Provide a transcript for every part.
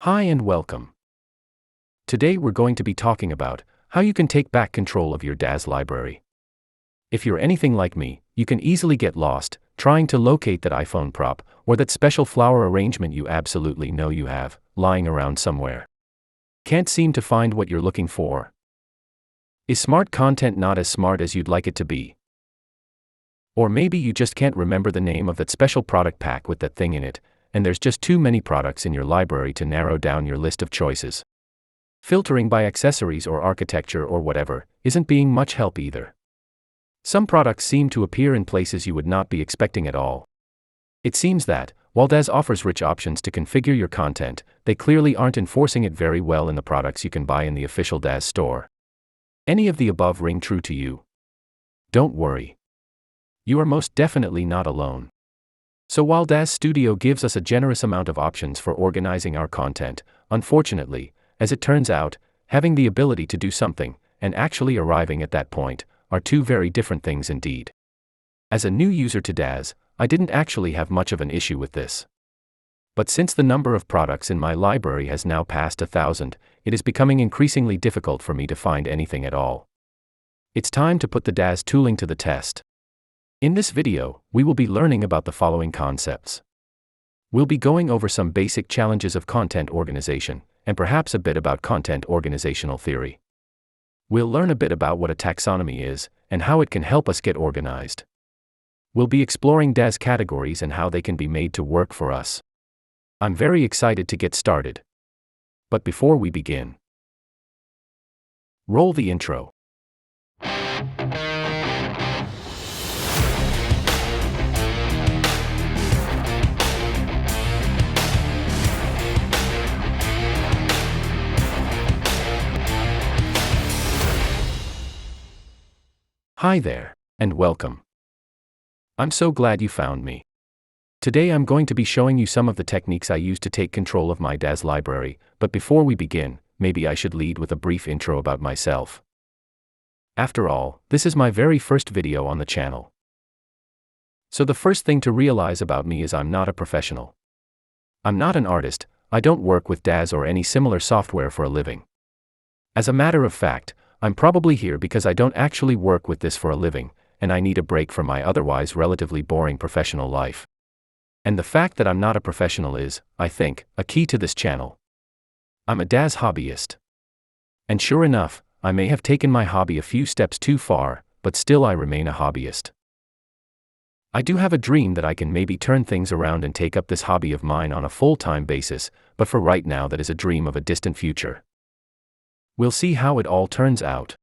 Hi and welcome. Today we're going to be talking about how you can take back control of your Daz library. If you're anything like me, you can easily get lost trying to locate that iPhone prop or that special flower arrangement you absolutely know you have lying around somewhere. Can't seem to find what you're looking for. Is smart content not as smart as you'd like it to be? Or maybe you just can't remember the name of that special product pack with that thing in it, and there's just too many products in your library to narrow down your list of choices. Filtering by accessories or architecture or whatever isn't being much help either. Some products seem to appear in places you would not be expecting at all. It seems that, while Daz offers rich options to configure your content, they clearly aren't enforcing it very well in the products you can buy in the official Daz store. Any of the above ring true to you? Don't worry. You are most definitely not alone. So while Daz Studio gives us a generous amount of options for organizing our content, unfortunately, as it turns out, having the ability to do something, and actually arriving at that point, are two very different things indeed. As a new user to Daz, I didn't actually have much of an issue with this. But since the number of products in my library has now passed 1,000, it is becoming increasingly difficult for me to find anything at all. It's time to put the Daz tooling to the test. In this video, we will be learning about the following concepts. We'll be going over some basic challenges of content organization, and perhaps a bit about content organizational theory. We'll learn a bit about what a taxonomy is, and how it can help us get organized. We'll be exploring Daz categories and how they can be made to work for us. I'm very excited to get started. But before we begin, roll the intro. Hi there, and welcome. I'm so glad you found me. Today I'm going to be showing you some of the techniques I use to take control of my Daz library, but before we begin, maybe I should lead with a brief intro about myself. After all, this is my very first video on the channel. So the first thing to realize about me is I'm not a professional. I'm not an artist, I don't work with Daz or any similar software for a living. As a matter of fact, I'm probably here because I don't actually work with this for a living, and I need a break from my otherwise relatively boring professional life. And the fact that I'm not a professional is, I think, a key to this channel. I'm a Daz hobbyist. And sure enough, I may have taken my hobby a few steps too far, but still I remain a hobbyist. I do have a dream that I can maybe turn things around and take up this hobby of mine on a full-time basis, but for right now that is a dream of a distant future. We'll see how it all turns out.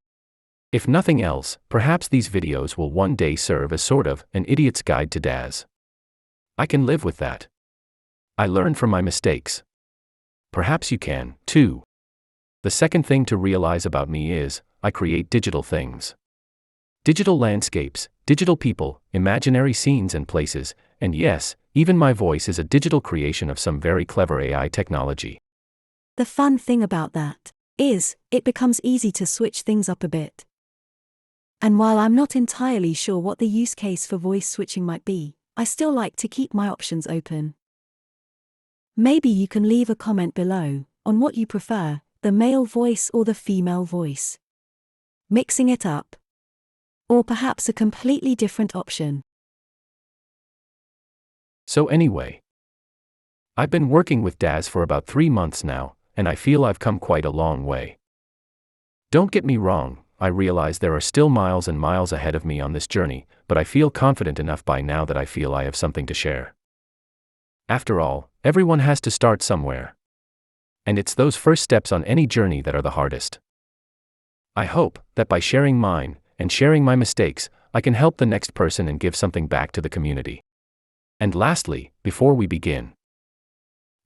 If nothing else, perhaps these videos will one day serve as sort of an idiot's guide to Daz. I can live with that. I learn from my mistakes. Perhaps you can, too. The second thing to realize about me is, I create digital things. Digital landscapes, digital people, imaginary scenes and places, and yes, even my voice is a digital creation of some very clever AI technology. The fun thing about that is, it becomes easy to switch things up a bit. And while I'm not entirely sure what the use case for voice switching might be, I still like to keep my options open. Maybe you can leave a comment below on what you prefer, the male voice or the female voice. Mixing it up. Or perhaps a completely different option. So anyway, I've been working with Daz for about 3 months now, and I feel I've come quite a long way. Don't get me wrong, I realize there are still miles and miles ahead of me on this journey, but I feel confident enough by now that I feel I have something to share. After all, everyone has to start somewhere. And it's those first steps on any journey that are the hardest. I hope that by sharing mine, and sharing my mistakes, I can help the next person and give something back to the community. And lastly, before we begin,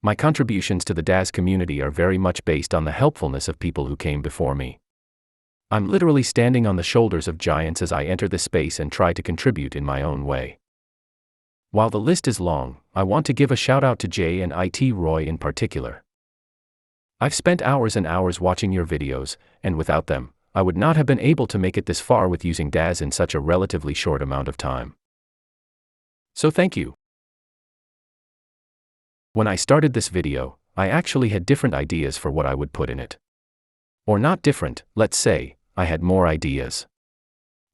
my contributions to the Daz community are very much based on the helpfulness of people who came before me. I'm literally standing on the shoulders of giants as I enter this space and try to contribute in my own way. While the list is long, I want to give a shout out to Jay and IT Roy in particular. I've spent hours and hours watching your videos, and without them, I would not have been able to make it this far with using Daz in such a relatively short amount of time. So thank you. When I started this video, I actually had different ideas for what I would put in it. Or not different, let's say, I had more ideas.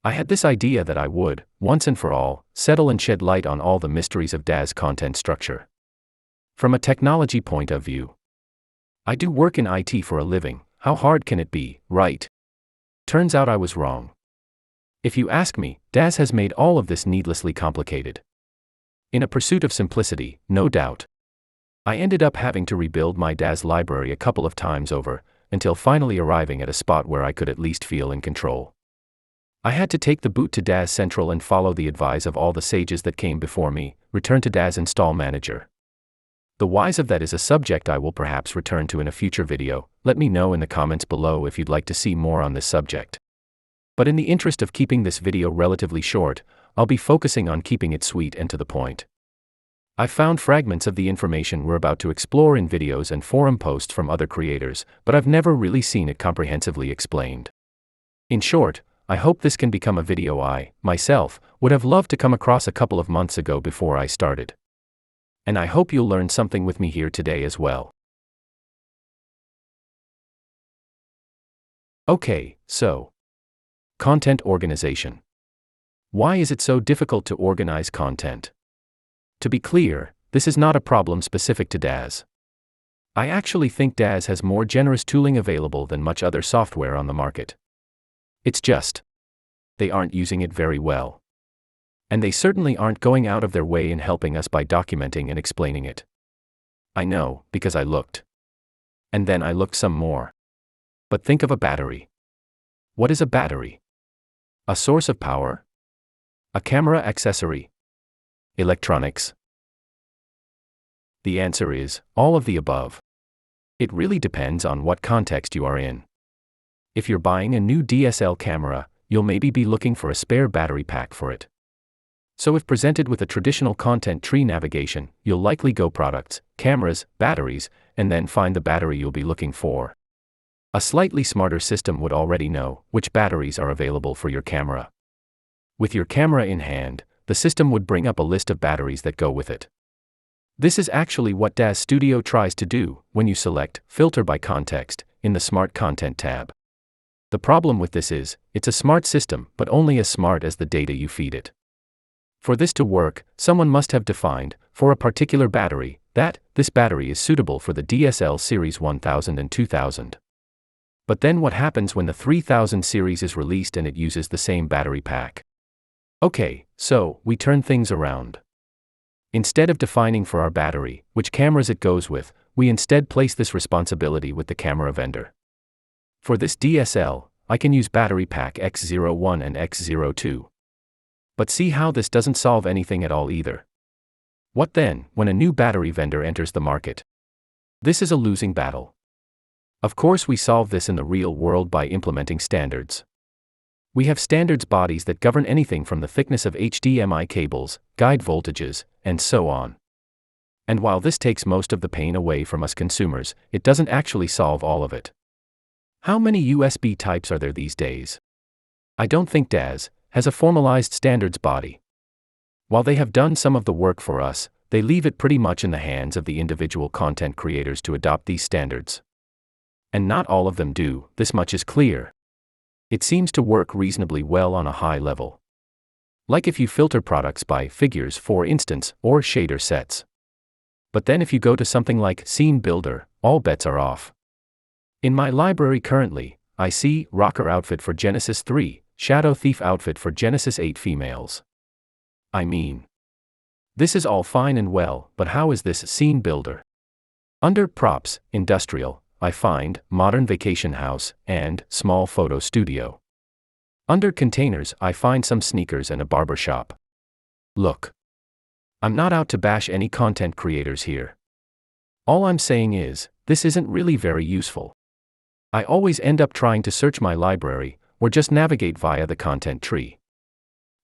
I had this idea that I would, once and for all, settle and shed light on all the mysteries of Daz content structure. From a technology point of view. I do work in IT for a living, how hard can it be, right? Turns out I was wrong. If you ask me, Daz has made all of this needlessly complicated. In a pursuit of simplicity, no doubt. I ended up having to rebuild my Daz library a couple of times over, until finally arriving at a spot where I could at least feel in control. I had to take the boot to Daz Central and follow the advice of all the sages that came before me, return to Daz Install Manager. The whys of that is a subject I will perhaps return to in a future video. Let me know in the comments below if you'd like to see more on this subject. But in the interest of keeping this video relatively short, I'll be focusing on keeping it sweet and to the point. I've found fragments of the information we're about to explore in videos and forum posts from other creators, but I've never really seen it comprehensively explained. In short, I hope this can become a video I, myself, would have loved to come across a couple of months ago before I started. And I hope you'll learn something with me here today as well. Okay, so. Content organization. Why is it so difficult to organize content? To be clear, this is not a problem specific to Daz. I actually think Daz has more generous tooling available than much other software on the market. It's just, they aren't using it very well. And they certainly aren't going out of their way in helping us by documenting and explaining it. I know, because I looked. And then I looked some more. But think of a battery. What is a battery? A source of power? A camera accessory? Electronics? The answer is, all of the above. It really depends on what context you are in. If you're buying a new DSL camera, you'll maybe be looking for a spare battery pack for it. So if presented with a traditional content tree navigation, you'll likely go products, cameras, batteries, and then find the battery you'll be looking for. A slightly smarter system would already know which batteries are available for your camera. With your camera in hand, the system would bring up a list of batteries that go with it. This is actually what Daz Studio tries to do when you select Filter by Context in the Smart Content tab. The problem with this is, it's a smart system, but only as smart as the data you feed it. For this to work, someone must have defined, for a particular battery, that this battery is suitable for the DSL series 1000 and 2000. But then what happens when the 3000 series is released and it uses the same battery pack? Okay, so we turn things around. Instead of defining for our battery which cameras it goes with, we instead place this responsibility with the camera vendor. For this DSL, I can use battery pack X01 and X02. But see how this doesn't solve anything at all either. What then, when a new battery vendor enters the market? This is a losing battle. Of course we solve this in the real world by implementing standards. We have standards bodies that govern anything from the thickness of HDMI cables, guide voltages, and so on. And while this takes most of the pain away from us consumers, it doesn't actually solve all of it. How many USB types are there these days? I don't think Daz has a formalized standards body. While they have done some of the work for us, they leave it pretty much in the hands of the individual content creators to adopt these standards. And not all of them do, this much is clear. It seems to work reasonably well on a high level. Like if you filter products by figures, for instance, or shader sets. But then if you go to something like Scene Builder, all bets are off. In my library currently, I see Rocker outfit for Genesis 3, Shadow Thief outfit for Genesis 8 females. I mean, this is all fine and well, but how is this Scene Builder? Under Props, Industrial, I find Modern Vacation House and Small Photo Studio. Under Containers, I find some sneakers and a barber shop. Look, I'm not out to bash any content creators here. All I'm saying is, this isn't really very useful. I always end up trying to search my library, or just navigate via the content tree.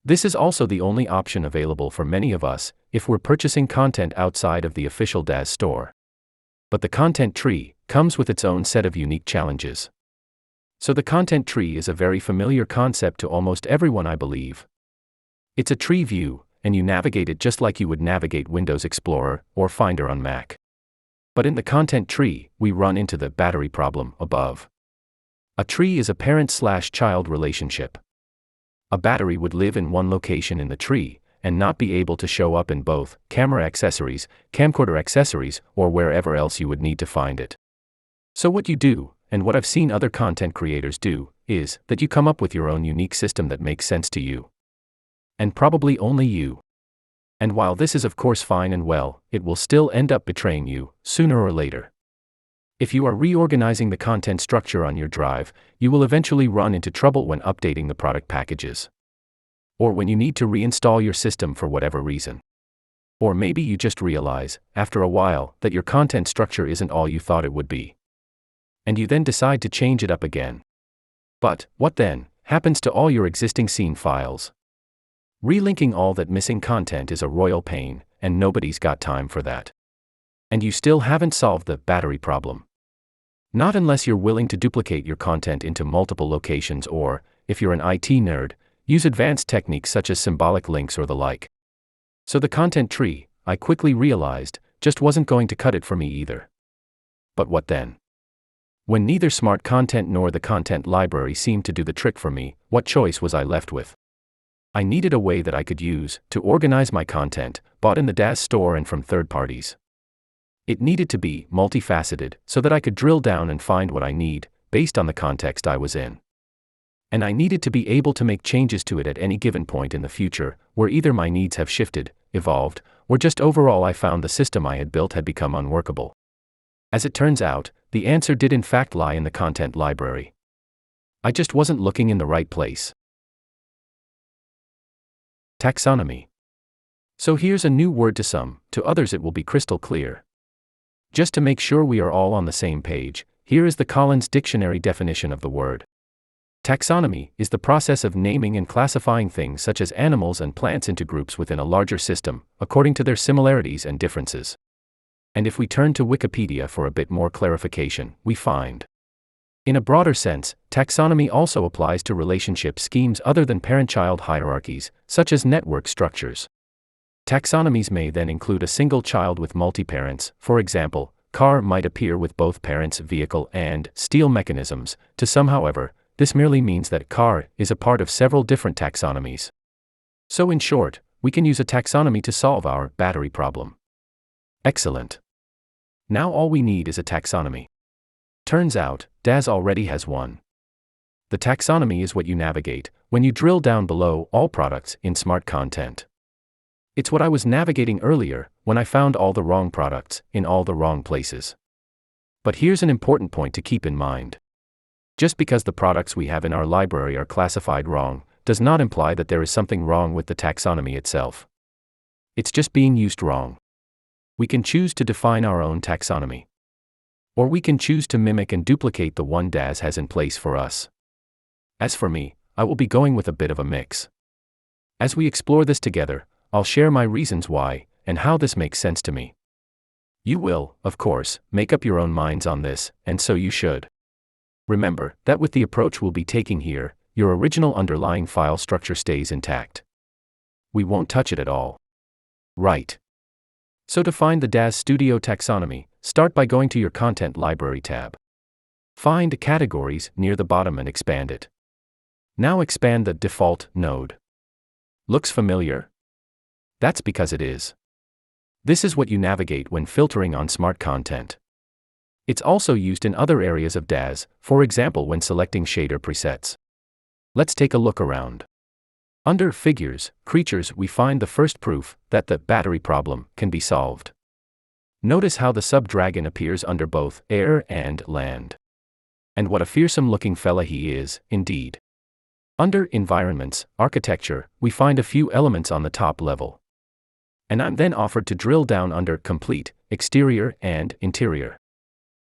This is also the only option available for many of us, if we're purchasing content outside of the official Daz store. But the content tree comes with its own set of unique challenges. So the content tree is a very familiar concept to almost everyone, I believe. It's a tree view, and you navigate it just like you would navigate Windows Explorer or Finder on Mac. But in the content tree, we run into the battery problem above. A tree is a parent/child relationship. A battery would live in one location in the tree, and not be able to show up in both camera accessories, camcorder accessories, or wherever else you would need to find it. So what you do, and what I've seen other content creators do, is that you come up with your own unique system that makes sense to you. And probably only you. And while this is of course fine and well, it will still end up betraying you, sooner or later. If you are reorganizing the content structure on your drive, you will eventually run into trouble when updating the product packages. Or when you need to reinstall your system for whatever reason. Or maybe you just realize, after a while, that your content structure isn't all you thought it would be. And you then decide to change it up again. But, what then, happens to all your existing scene files? Relinking all that missing content is a royal pain, and nobody's got time for that. And you still haven't solved the battery problem. Not unless you're willing to duplicate your content into multiple locations or, if you're an IT nerd, use advanced techniques such as symbolic links or the like. So the content tree, I quickly realized, just wasn't going to cut it for me either. But what then? When neither smart content nor the content library seemed to do the trick for me, what choice was I left with? I needed a way that I could use to organize my content, bought in the Daz store and from third parties. It needed to be multifaceted so that I could drill down and find what I need, based on the context I was in. And I needed to be able to make changes to it at any given point in the future, where either my needs have shifted, evolved, or just overall I found the system I had built had become unworkable. As it turns out, the answer did in fact lie in the content library. I just wasn't looking in the right place. Taxonomy. So here's a new word to some, to others it will be crystal clear. Just to make sure we are all on the same page, here is the Collins Dictionary definition of the word. Taxonomy is the process of naming and classifying things such as animals and plants into groups within a larger system, according to their similarities and differences. And if we turn to Wikipedia for a bit more clarification, we find, in a broader sense, taxonomy also applies to relationship schemes other than parent-child hierarchies, such as network structures. Taxonomies may then include a single child with multi-parents, for example, car might appear with both parents, vehicle, and steel mechanisms. To some, however, this merely means that car is a part of several different taxonomies. So in short, we can use a taxonomy to solve our battery problem. Excellent. Now all we need is a taxonomy. Turns out, Daz already has one. The taxonomy is what you navigate when you drill down below all products in smart content. It's what I was navigating earlier when I found all the wrong products in all the wrong places. But here's an important point to keep in mind. Just because the products we have in our library are classified wrong, does not imply that there is something wrong with the taxonomy itself. It's just being used wrong. We can choose to define our own taxonomy. Or we can choose to mimic and duplicate the one Daz has in place for us. As for me, I will be going with a bit of a mix. As we explore this together, I'll share my reasons why, and how this makes sense to me. You will, of course, make up your own minds on this, and so you should. Remember that with the approach we'll be taking here, your original underlying file structure stays intact. We won't touch it at all. Right. So to find the Daz Studio taxonomy, start by going to your Content Library tab. Find Categories near the bottom and expand it. Now expand the default node. Looks familiar? That's because it is. This is what you navigate when filtering on smart content. It's also used in other areas of Daz, for example when selecting shader presets. Let's take a look around. Under Figures, Creatures we find the first proof that the battery problem can be solved. Notice how the sub-dragon appears under both air and land. And what a fearsome looking fella he is, indeed. Under Environments, Architecture, we find a few elements on the top level. And I'm then offered to drill down under Complete, Exterior, and Interior.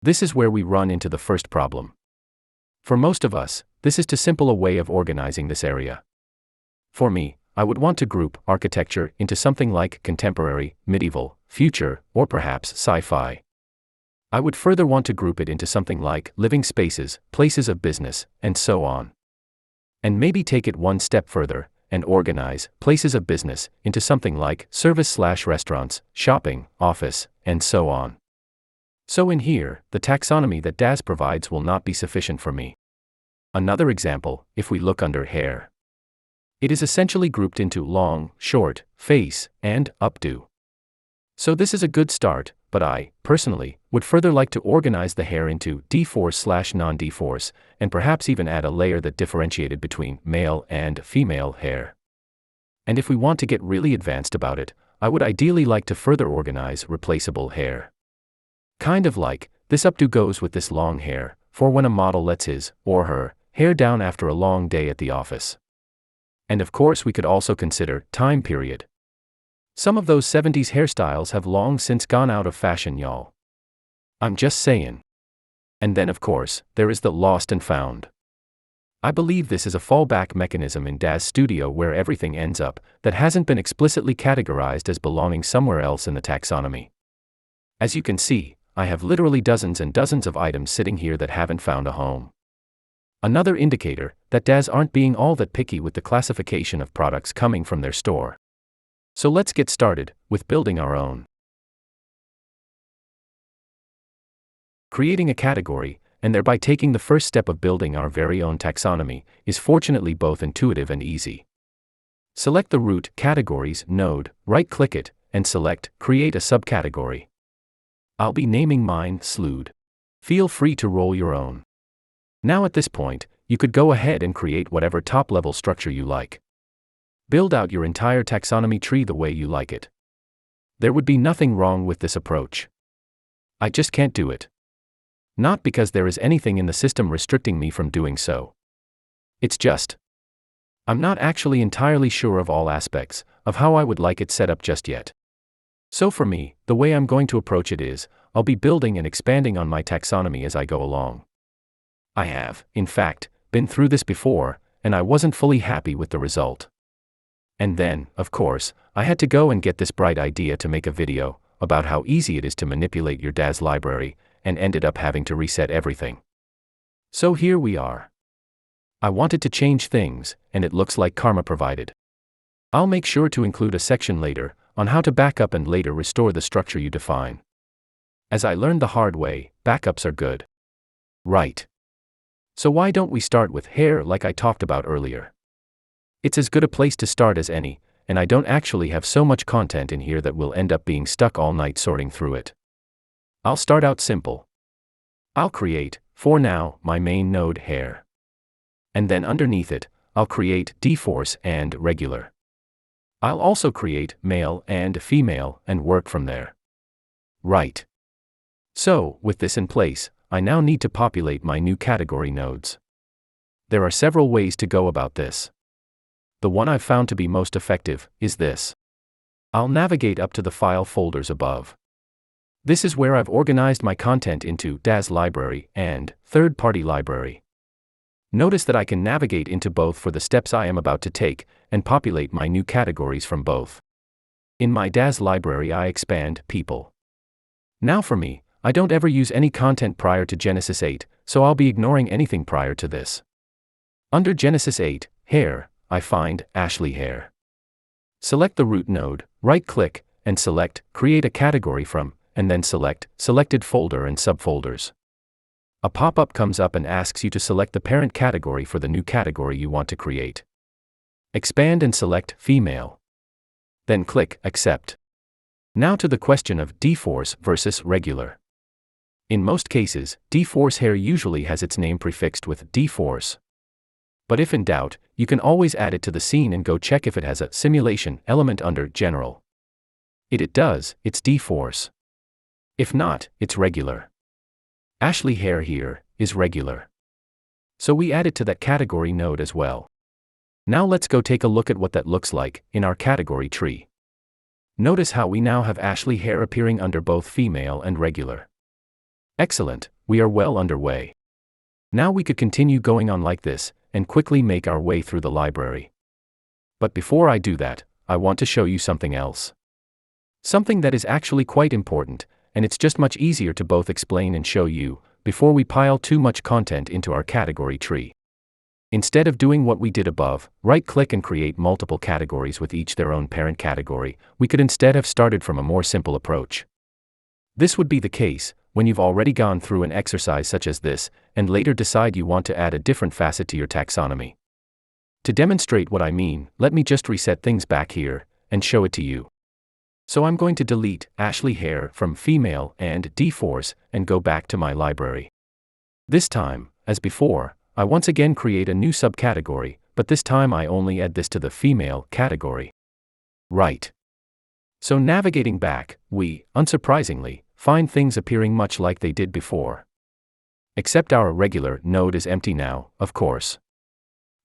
This is where we run into the first problem. For most of us, this is too simple a way of organizing this area. For me, I would want to group architecture into something like contemporary, medieval, future, or perhaps sci-fi. I would further want to group it into something like living spaces, places of business, and so on. And maybe take it one step further, and organize places of business into something like service/restaurants, shopping, office, and so on. So in here, the taxonomy that Daz provides will not be sufficient for me. Another example, if we look under hair. It is essentially grouped into long, short, face, and updo. So this is a good start, but I, personally, would further like to organize the hair into deforce/non-deforce, and perhaps even add a layer that differentiated between male and female hair. And if we want to get really advanced about it, I would ideally like to further organize replaceable hair. Kind of like, this updo goes with this long hair, for when a model lets his, or her, hair down after a long day at the office. And of course we could also consider time period. Some of those 70s hairstyles have long since gone out of fashion, y'all. I'm just saying. And then of course, there is the lost and found. I believe this is a fallback mechanism in Daz Studio where everything ends up that hasn't been explicitly categorized as belonging somewhere else in the taxonomy. As you can see, I have literally dozens and dozens of items sitting here that haven't found a home. Another indicator that Daz aren't being all that picky with the classification of products coming from their store. So let's get started with building our own. Creating a category, and thereby taking the first step of building our very own taxonomy, is fortunately both intuitive and easy. Select the root Categories node, right-click it, and select Create a subcategory. I'll be naming mine Slewd. Feel free to roll your own. Now at this point, you could go ahead and create whatever top-level structure you like. Build out your entire taxonomy tree the way you like it. There would be nothing wrong with this approach. I just can't do it. Not because there is anything in the system restricting me from doing so. It's just, I'm not actually entirely sure of all aspects of how I would like it set up just yet. So for me, the way I'm going to approach it is, I'll be building and expanding on my taxonomy as I go along. I have, in fact, been through this before, and I wasn't fully happy with the result. And then, of course, I had to go and get this bright idea to make a video about how easy it is to manipulate your Daz library, and ended up having to reset everything. So here we are. I wanted to change things, and it looks like karma provided. I'll make sure to include a section later on how to back up and later restore the structure you define. As I learned the hard way, backups are good. Right. So why don't we start with hair like I talked about earlier? It's as good a place to start as any, and I don't actually have so much content in here that we'll end up being stuck all night sorting through it. I'll start out simple. I'll create, for now, my main node hair. And then underneath it, I'll create deforce and regular. I'll also create male and female and work from there. Right. So, with this in place, I now need to populate my new category nodes. There are several ways to go about this. The one I've found to be most effective is this. I'll navigate up to the file folders above. This is where I've organized my content into Daz Library and third-party library. Notice that I can navigate into both for the steps I am about to take, and populate my new categories from both. In my Daz library I expand people. Now for me, I don't ever use any content prior to Genesis 8, so I'll be ignoring anything prior to this. Under Genesis 8, hair, I find Ashley hair. Select the root node, right-click, and select Create a category from, and then select Selected folder and subfolders. A pop-up comes up and asks you to select the parent category for the new category you want to create. Expand and select Female. Then click Accept. Now to the question of deforce versus regular. In most cases, deforce hair usually has its name prefixed with deforce. But if in doubt, you can always add it to the scene and go check if it has a simulation element under General. If it does, it's deforce. If not, it's regular. Ashley hair here is regular. So we add it to that category node as well. Now let's go take a look at what that looks like in our category tree. Notice how we now have Ashley hair appearing under both female and regular. Excellent, we are well underway. Now we could continue going on like this, and quickly make our way through the library. But before I do that, I want to show you something else. Something that is actually quite important, and it's just much easier to both explain and show you, before we pile too much content into our category tree. Instead of doing what we did above, right-click and create multiple categories with each their own parent category, we could instead have started from a more simple approach. This would be the case when you've already gone through an exercise such as this, and later decide you want to add a different facet to your taxonomy. To demonstrate what I mean, let me just reset things back here, and show it to you. So I'm going to delete Ashley Hair from female and deforce, and go back to my library. This time, as before, I once again create a new subcategory, but this time I only add this to the female category. Right. So navigating back, we, unsurprisingly, find things appearing much like they did before. Except our regular node is empty now, of course.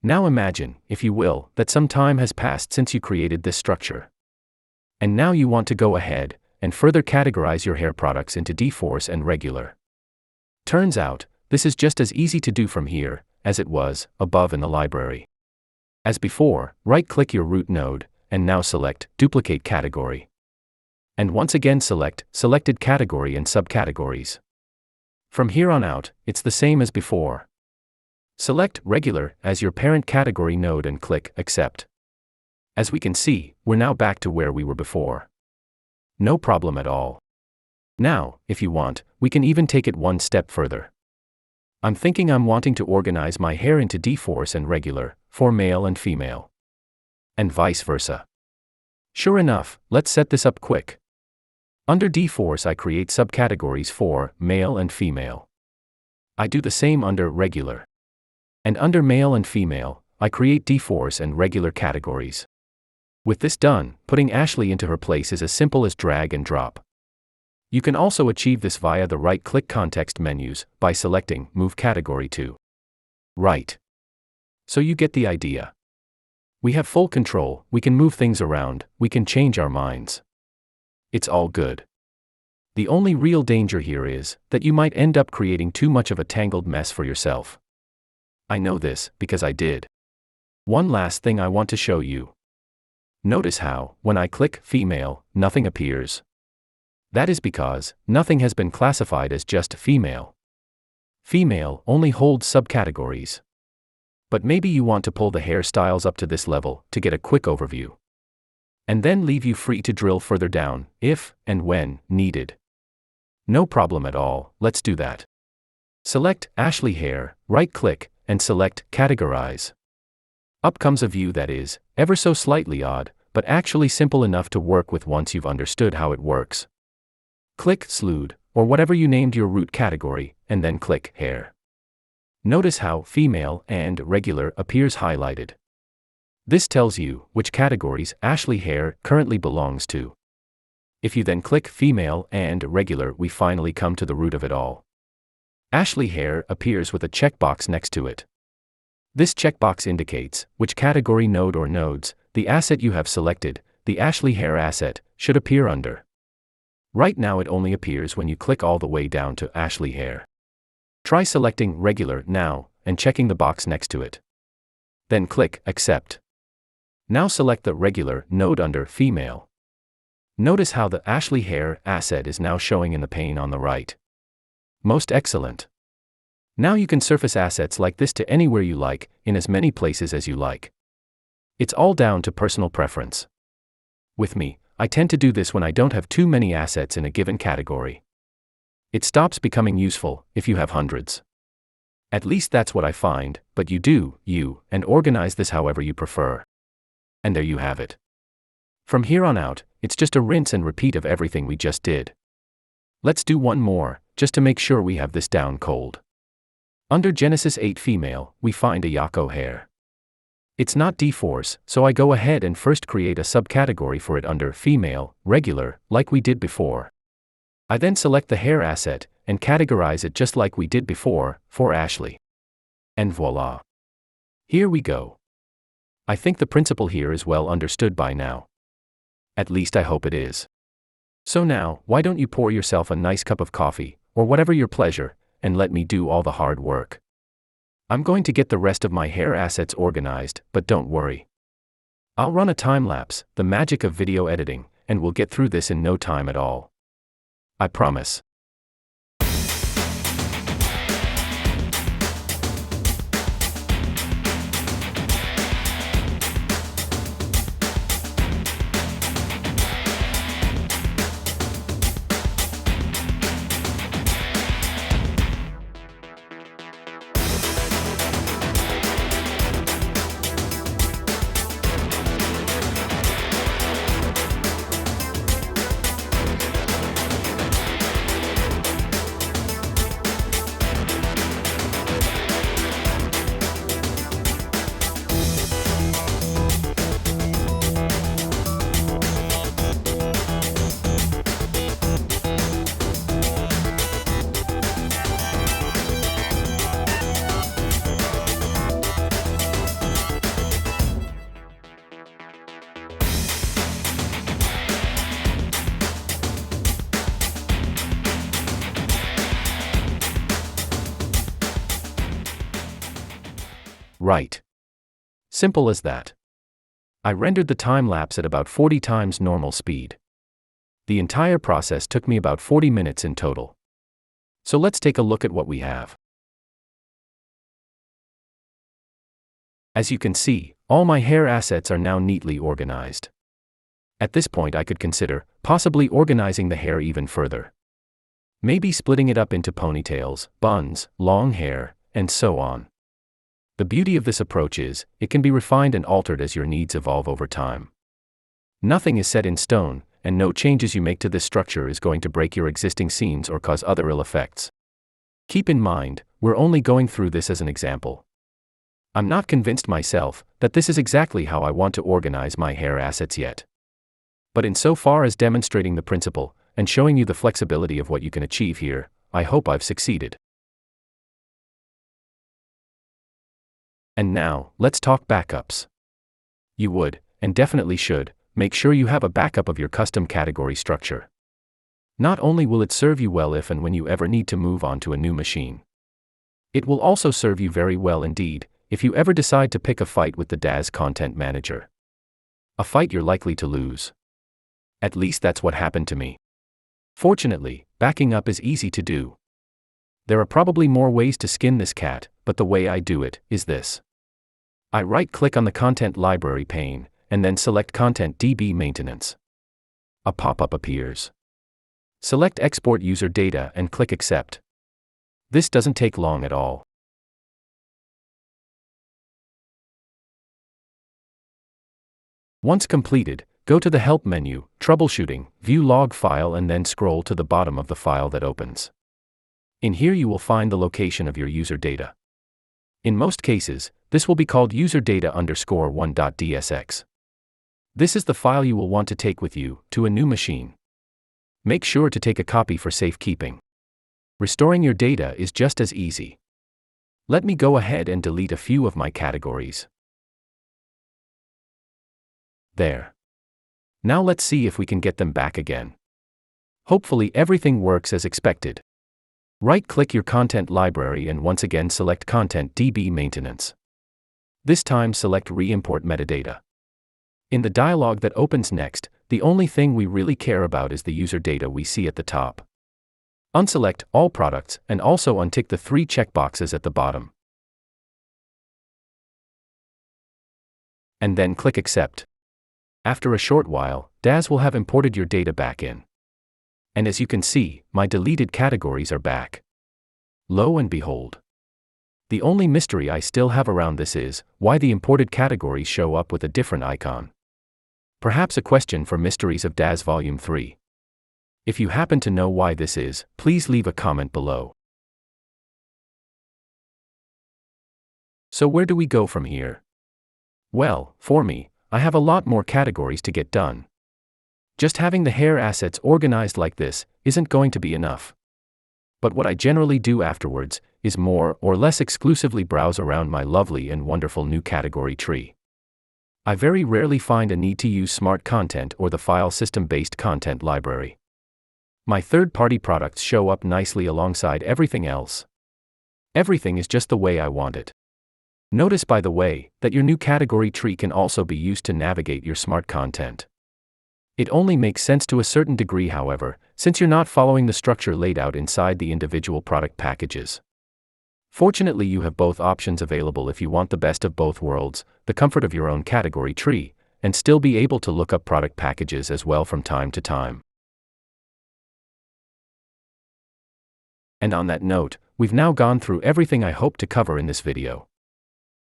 Now imagine, if you will, that some time has passed since you created this structure. And now you want to go ahead and further categorize your hair products into deforce and regular. Turns out, this is just as easy to do from here as it was above in the library. As before, right-click your root node, and now select Duplicate Category. And once again select Selected Category and Subcategories. From here on out, it's the same as before. Select Regular as your parent category node and click Accept. As we can see, we're now back to where we were before. No problem at all. Now, if you want, we can even take it one step further. I'm thinking I'm wanting to organize my hair into deforce and regular, for male and female. And vice versa. Sure enough, let's set this up quick. Under deforce I create subcategories for male and female. I do the same under regular. And under male and female, I create deforce and regular categories. With this done, putting Ashley into her place is as simple as drag and drop. You can also achieve this via the right-click context menus by selecting Move Category to Right. So you get the idea. We have full control, we can move things around, we can change our minds. It's all good. The only real danger here is that you might end up creating too much of a tangled mess for yourself. I know this because I did. One last thing I want to show you. Notice how, when I click female, nothing appears. That is because nothing has been classified as just female. Female only holds subcategories. But maybe you want to pull the hairstyles up to this level to get a quick overview. And then leave you free to drill further down, if and when needed. No problem at all, let's do that. Select Ashley Hair, right-click, and select Categorize. Up comes a view that is, ever so slightly odd, but actually simple enough to work with once you've understood how it works. Click Slewd, or whatever you named your root category, and then click Hair. Notice how female and regular appears highlighted. This tells you which categories Ashley Hair currently belongs to. If you then click female and regular, we finally come to the root of it all. Ashley Hair appears with a checkbox next to it. This checkbox indicates which category node or nodes the asset you have selected, the Ashley Hair asset, should appear under. Right now it only appears when you click all the way down to Ashley Hair. Try selecting regular now and checking the box next to it. Then click Accept. Now select the regular node under female. Notice how the Ashley Hair asset is now showing in the pane on the right. Most excellent. Now you can surface assets like this to anywhere you like, in as many places as you like. It's all down to personal preference. With me, I tend to do this when I don't have too many assets in a given category. It stops becoming useful if you have hundreds. At least that's what I find, but and organize this however you prefer. And there you have it. From here on out, it's just a rinse and repeat of everything we just did. Let's do one more, just to make sure we have this down cold. Under Genesis 8 female, we find a Yako hair. It's not deforce, so I go ahead and first create a subcategory for it under female, regular, like we did before. I then select the hair asset, and categorize it just like we did before, for Ashley. And voila. Here we go. I think the principle here is well understood by now. At least I hope it is. So now, why don't you pour yourself a nice cup of coffee, or whatever your pleasure, and let me do all the hard work. I'm going to get the rest of my hair assets organized, but don't worry. I'll run a time lapse, the magic of video editing, and we'll get through this in no time at all. I promise. Right. Simple as that. I rendered the time lapse at about 40 times normal speed. The entire process took me about 40 minutes in total. So let's take a look at what we have. As you can see, all my hair assets are now neatly organized. At this point I could consider possibly organizing the hair even further. Maybe splitting it up into ponytails, buns, long hair, and so on. The beauty of this approach is, it can be refined and altered as your needs evolve over time. Nothing is set in stone, and no changes you make to this structure is going to break your existing scenes or cause other ill effects. Keep in mind, we're only going through this as an example. I'm not convinced myself that this is exactly how I want to organize my hair assets yet. But insofar as demonstrating the principle, and showing you the flexibility of what you can achieve here, I hope I've succeeded. And now, let's talk backups. You would, and definitely should, make sure you have a backup of your custom category structure. Not only will it serve you well if and when you ever need to move on to a new machine, it will also serve you very well indeed if you ever decide to pick a fight with the Daz Content Manager. A fight you're likely to lose. At least that's what happened to me. Fortunately, backing up is easy to do. There are probably more ways to skin this cat, but the way I do it is this. I right-click on the Content Library pane, and then select Content DB Maintenance. A pop-up appears. Select Export User Data and click Accept. This doesn't take long at all. Once completed, go to the Help menu, Troubleshooting, View Log File and then scroll to the bottom of the file that opens. In here you will find the location of your user data. In most cases, this will be called userdata_1.dsx. This is the file you will want to take with you to a new machine. Make sure to take a copy for safekeeping. Restoring your data is just as easy. Let me go ahead and delete a few of my categories. There. Now let's see if we can get them back again. Hopefully everything works as expected. Right-click your content library and once again select Content DB Maintenance. This time select Re-import metadata. In the dialog that opens next, the only thing we really care about is the user data we see at the top. Unselect All Products and also untick the 3 checkboxes at the bottom. And then click Accept. After a short while, Daz will have imported your data back in. And as you can see, my deleted categories are back. Lo and behold. The only mystery I still have around this is why the imported categories show up with a different icon. Perhaps a question for Mysteries of Daz Volume 3. If you happen to know why this is, please leave a comment below. So where do we go from here? Well, for me, I have a lot more categories to get done. Just having the hair assets organized like this isn't going to be enough. But what I generally do afterwards is more or less exclusively browse around my lovely and wonderful new category tree. I very rarely find a need to use smart content or the file system-based content library. My third-party products show up nicely alongside everything else. Everything is just the way I want it. Notice, by the way, that your new category tree can also be used to navigate your smart content. It only makes sense to a certain degree, however, since you're not following the structure laid out inside the individual product packages. Fortunately, you have both options available if you want the best of both worlds, the comfort of your own category tree, and still be able to look up product packages as well from time to time. And on that note, we've now gone through everything I hope to cover in this video.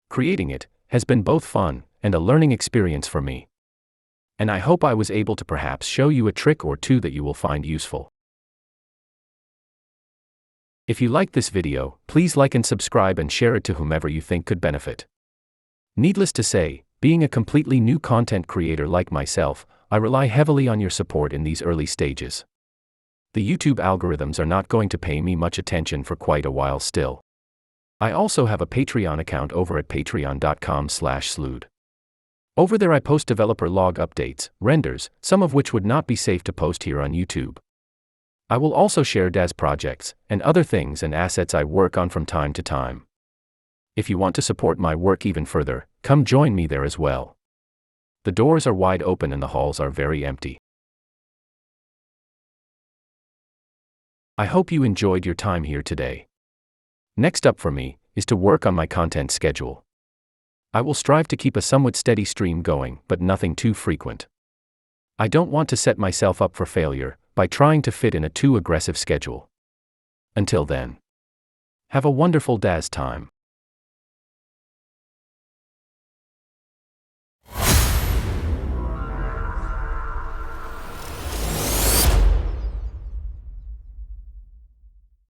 Creating it has been both fun and a learning experience for me. And I hope I was able to perhaps show you a trick or two that you will find useful. If you liked this video, please like and subscribe and share it to whomever you think could benefit. Needless to say, being a completely new content creator like myself, I rely heavily on your support in these early stages. The YouTube algorithms are not going to pay me much attention for quite a while still. I also have a Patreon account over at patreon.com/slewd. Over there I post developer log updates, renders, some of which would not be safe to post here on YouTube. I will also share Daz projects, and other things and assets I work on from time to time. If you want to support my work even further, come join me there as well. The doors are wide open and the halls are very empty. I hope you enjoyed your time here today. Next up for me is to work on my content schedule. I will strive to keep a somewhat steady stream going, but nothing too frequent. I don't want to set myself up for failure by trying to fit in a too aggressive schedule. Until then, have a wonderful Daz time.